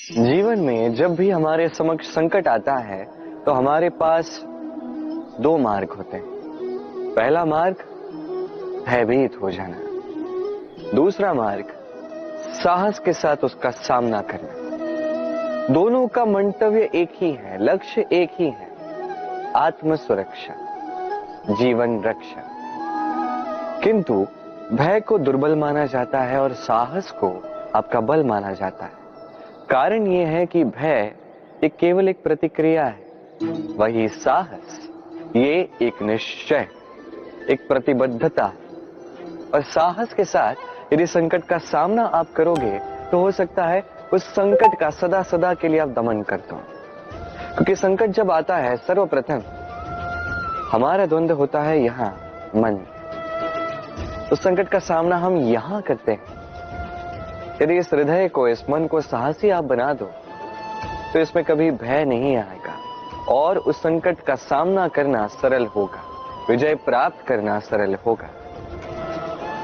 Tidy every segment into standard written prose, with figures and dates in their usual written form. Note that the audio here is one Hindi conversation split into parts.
जीवन में जब भी हमारे समक्ष संकट आता है तो हमारे पास दो मार्ग होते हैं। पहला मार्ग भयभीत हो जाना, दूसरा मार्ग साहस के साथ उसका सामना करना। दोनों का मंतव्य एक ही है, लक्ष्य एक ही है, आत्म सुरक्षा, जीवन रक्षा। किंतु भय को दुर्बल माना जाता है और साहस को आपका बल माना जाता है। कारण यह है कि भय एक केवल एक प्रतिक्रिया है, वही साहस ये एक निश्चय, एक प्रतिबद्धता। और साहस के साथ यदि संकट का सामना आप करोगे तो हो सकता है उस संकट का सदा सदा के लिए आप दमन कर दो। क्योंकि संकट जब आता है सर्वप्रथम हमारा द्वंद्व होता है यहां मन। उस संकट का सामना हम यहां करते हैं। यदि इस हृदय को, इस मन को साहसी आप बना दो तो इसमें कभी भय नहीं आएगा और उस संकट का सामना करना सरल होगा, विजय प्राप्त करना सरल होगा।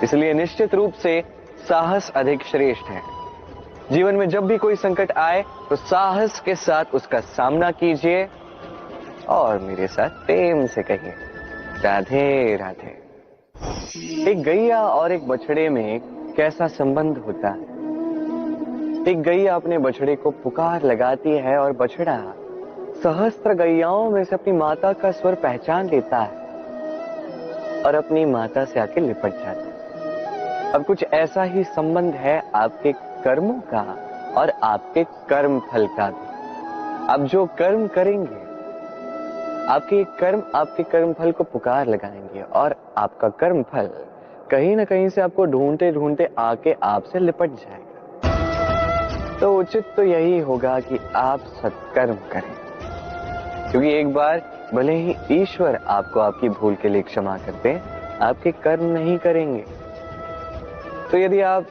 इसलिए निश्चित रूप से साहस अधिक श्रेष्ठ है। जीवन में जब भी कोई संकट आए तो साहस के साथ उसका सामना कीजिए और मेरे साथ प्रेम से कहिए राधे राधे। एक गैया और एक बछड़े में कैसा संबंध होता है। एक गैया अपने बछड़े को पुकार लगाती है और बछड़ा सहस्त्र गैयाओं में से अपनी माता का स्वर पहचान लेता है और अपनी माता से आके लिपट जाता है। अब कुछ ऐसा ही संबंध है आपके कर्मों का और आपके कर्म फल का भी। आप जो कर्म करेंगे, आपके कर्म आपके कर्म फल को पुकार लगाएंगे और आपका कर्म फल कहीं ना कहीं से आपको ढूंढते ढूंढते आके आपसे लिपट जाएगा। तो उचित तो यही होगा कि आप सत्कर्म करें, क्योंकि एक बार भले ही ईश्वर आपको आपकी भूल के लिए क्षमा करते हैं, आपके कर्म नहीं करेंगे। तो यदि आप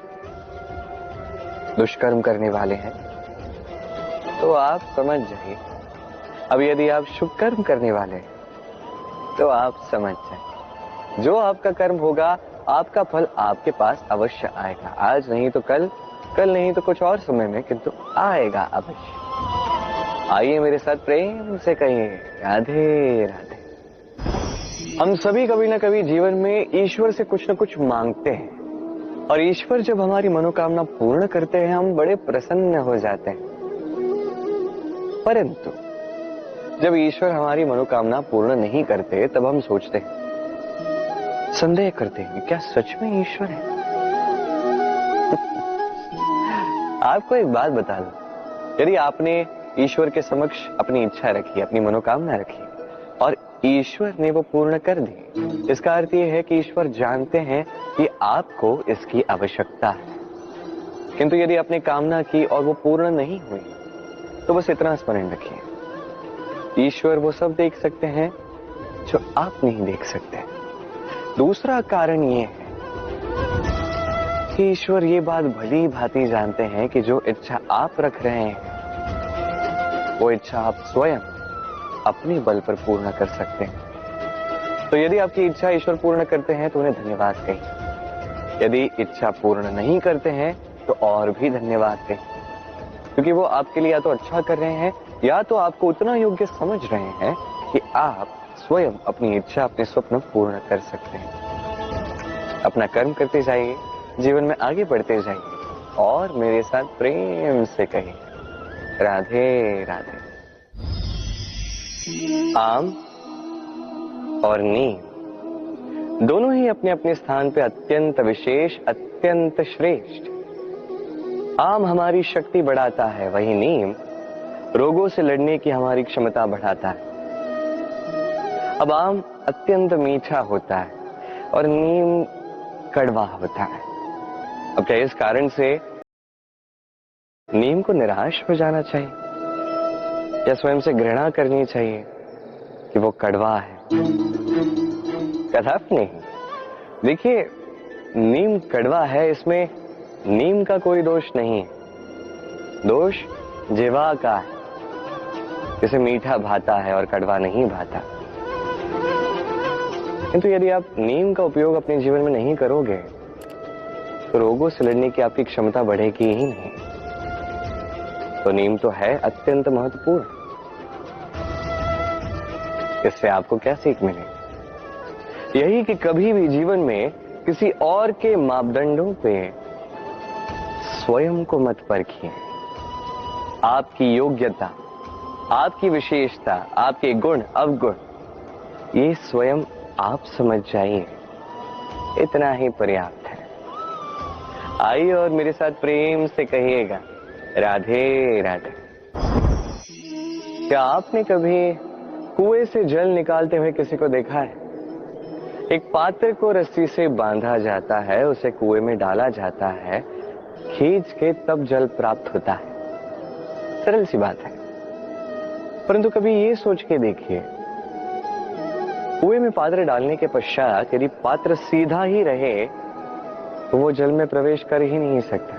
दुष्कर्म करने वाले हैं तो आप समझ जाइए। अब यदि आप शुभ कर्म करने वाले हैं तो आप समझ जाइए, जो आपका कर्म होगा आपका फल आपके पास अवश्य आएगा। आज नहीं तो कल, कल नहीं तो कुछ और समय में, किंतु आएगा अवश्य। आइए मेरे साथ प्रेम से कहिए राधे राधे। हम सभी कभी ना कभी जीवन में ईश्वर से कुछ ना कुछ मांगते हैं और ईश्वर जब हमारी मनोकामना पूर्ण करते हैं हम बड़े प्रसन्न हो जाते हैं। परंतु जब ईश्वर हमारी मनोकामना पूर्ण नहीं करते तब हम सोचते हैं, संदेह करते हैं, क्या सच में ईश्वर है? आपको एक बात बता दूं, यदि आपने ईश्वर के समक्ष अपनी इच्छा रखी, अपनी मनोकामना रखी और ईश्वर ने वो पूर्ण कर दी, इसका अर्थ ये है कि ईश्वर जानते हैं कि आपको इसकी आवश्यकता है। किंतु यदि आपने कामना की और वो पूर्ण नहीं हुई तो बस इतना स्मरण रखिए, ईश्वर वो सब देख सकते हैं जो आप नहीं देख सकते। दूसरा कारण ये है कि ईश्वर ये बात भली भांति जानते हैं कि जो इच्छा आप रख रहे हैं वो इच्छा आप स्वयं अपने बल पर पूर्ण कर सकते हैं। तो यदि आपकी इच्छा ईश्वर पूर्ण करते हैं तो उन्हें धन्यवाद कहिए। यदि इच्छा पूर्ण नहीं करते हैं तो और भी धन्यवाद कहिए, क्योंकि वो आपके लिए या तो अच्छा कर रहे हैं या तो आपको उतना योग्य समझ रहे हैं कि आप स्वयं अपनी इच्छा, अपने स्वप्न पूर्ण कर सकते हैं। अपना कर्म करते जाइए, जीवन में आगे बढ़ते जाइए और मेरे साथ प्रेम से कहिए राधे राधे। आम और नीम दोनों ही अपने अपने स्थान पे अत्यंत विशेष, अत्यंत श्रेष्ठ। आम हमारी शक्ति बढ़ाता है, वही नीम रोगों से लड़ने की हमारी क्षमता बढ़ाता है। अब आम अत्यंत मीठा होता है और नीम कड़वा होता है। अब क्या इस कारण से नीम को निराश हो जाना चाहिए या स्वयं से घृणा करनी चाहिए कि वो कड़वा है? कदापि नहीं। देखिए, नीम कड़वा है, इसमें नीम का कोई दोष नहीं है, दोष जिह्वा का है। जिसे मीठा भाता है और कड़वा नहीं भाता। किंतु यदि आप नीम का उपयोग अपने जीवन में नहीं करोगे तो रोगों से लड़ने की आपकी क्षमता बढ़ेगी ही नहीं। तो नींव तो है अत्यंत महत्वपूर्ण। इससे आपको क्या सीख मिलेगी? यही कि कभी भी जीवन में किसी और के मापदंडों पे स्वयं को मत परखिए। आपकी योग्यता, आपकी विशेषता, आपके गुण अवगुण, ये स्वयं आप समझ जाइए, इतना ही पर्याप्त है। आइए और मेरे साथ प्रेम से कहिएगा, राधे राधे। क्या आपने कभी कुएं से जल निकालते हुए किसी को देखा है? एक पात्र को रस्सी से बांधा जाता है, उसे कुएं में डाला जाता है, खींच के तब जल प्राप्त होता है। सरल सी बात है, परंतु कभी ये सोच के देखिए, कुएं में पात्र डालने के पश्चात यदि पात्र सीधा ही रहे तो वो जल में प्रवेश कर ही नहीं सकता।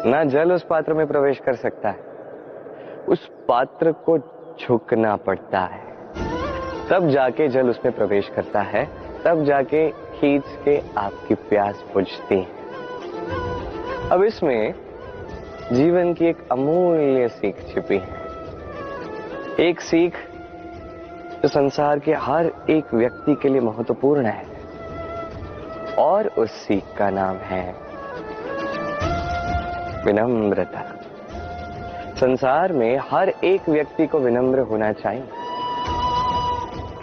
ना जल उस पात्र में प्रवेश कर सकता है, उस पात्र को झुकना पड़ता है, तब जाके जल उसमें प्रवेश करता है, तब जाके खींच के आपकी प्यास बुझती है। अब इसमें जीवन की एक अमूल्य सीख छिपी है, एक सीख जो संसार के हर एक व्यक्ति के लिए महत्वपूर्ण है, और उस सीख का नाम है विनम्रता। संसार में हर एक व्यक्ति को विनम्र होना चाहिए।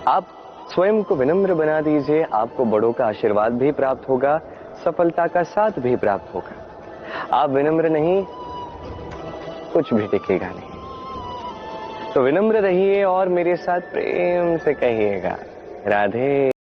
आप स्वयं को विनम्र बना दीजिए, आपको बड़ों का आशीर्वाद भी प्राप्त होगा, सफलता का साथ भी प्राप्त होगा। आप विनम्र नहीं, कुछ भी टिकेगा नहीं। तो विनम्र रहिए और मेरे साथ प्रेम से कहिएगा, राधे।